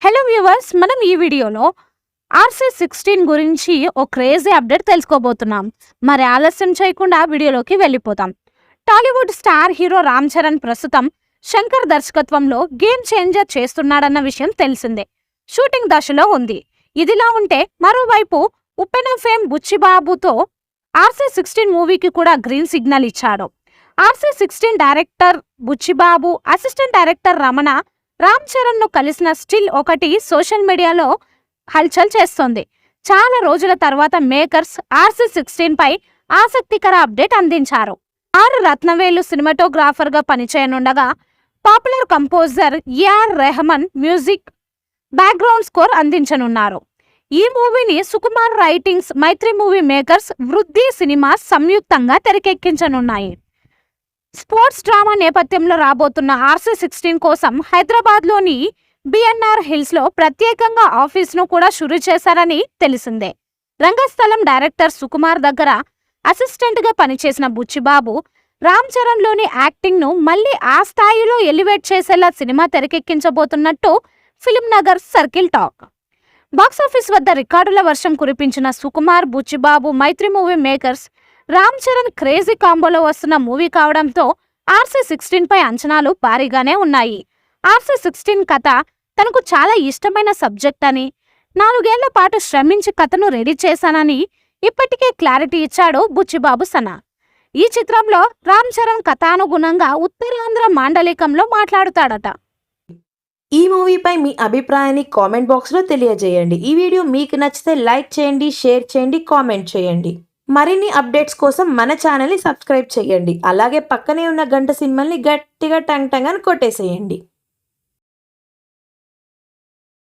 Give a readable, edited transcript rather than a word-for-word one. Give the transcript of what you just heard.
Hello viewers, మనం ఈ వీడియోలో RC16 గురించి ఓ క్రేజీ అప్డేట్ తెలుసుకోబోతున్నాం. మరి ఆలస్యం చేయకుండా వీడియోలోకి వెళ్ళిపోతాం. టాలీవుడ్ స్టార్ హీరో రామ్ చరణ్ ప్రస్తుతం శంకర్ దర్శకత్వంలో గేమ్ చేంజర్ చేస్తున్నాడన్న విషయం తెలిసిందే. షూటింగ్ దశలో ఉంది. ఇదిలా ఉంటే మరోవైపు ఉప్పెన ఫేమ్ బుచ్చిబాబుతో RC16 మూవీకి కూడా గ్రీన్ సిగ్నల్ ఇచ్చాడు. RC16 director Buchibabu, assistant director Ramana Ram Charan ను కలిసిన స్టిల్ ఒకటి సోషల్ మీడియాలో హల్చల్ చేస్తోంది. చాలా రోజుల తర్వాత మేకర్స్ RC16 పై ఆసక్తికర అప్డేట్ అందించారు. రత్నవేలు సినిమాటోగ్రాఫర్ గా పనిచేయనుండగా popular composer AR Rahman music background score అందించనున్నారు. ఈ మూవీని Sukumar writings, Mythri movie makers, Vriddhi cinemas సంయుక్తంగా తెరకెక్కించనున్నాయి. స్పోర్ట్స్ డ్రామా నేపథ్యంలో రాబోతున్న RC16 కోసం హైదరాబాద్లోని BNR హిల్స్ లో ప్రత్యేకంగా ఆఫీస్ను కూడా షురూ చేశారని తెలిసిందే. రంగస్థలం డైరెక్టర్ సుకుమార్ దగ్గర అసిస్టెంట్ గా పనిచేసిన బుచ్చిబాబు రామ్ చరణ్ లోని యాక్టింగ్ ను మళ్లీ ఆ స్థాయిలో ఎలివేట్ చేసేలా సినిమా తెరకెక్కించబోతున్నట్టు film Nagar circle talk. Box office వద్ద రికార్డుల వర్షం కురిపించిన Sukumar, Buchibabu, Mythri movie makers, Ram Charan crazy కాంబోలో వస్తున్న మూవీ కావడంతో RC16 పై అంచనాలు భారీగానే ఉన్నాయి. RC16 కథ తనకు చాలా ఇష్టమైన సబ్జెక్ట్ అని, 4 ఏళ్ల పాటు శ్రమించి కథను రెడీ చేశానని ఇప్పటికే క్లారిటీ ఇచ్చాడు బుచ్చిబాబు సనా. ఈ చిత్రంలో రామ్ చరణ్ కథానుగుణంగా ఉత్తరాంధ్ర మాండలికంలో మాట్లాడుతాడట. ఈ మూవీపై మీ అభిప్రాయాన్ని కామెంట్ బాక్స్లో తెలియజేయండి. ఈ వీడియో మీకు నచ్చితే లైక్ చేయండి, షేర్ చేయండి, కామెంట్ చేయండి. మరిన్ని అప్డేట్స్ కోసం మన ఛానల్ని సబ్స్క్రైబ్ చేయండి. అలాగే పక్కనే ఉన్న గంట సింబల్ని గట్టిగా టంగ్ టంగ్ అని కొట్టేసేయండి.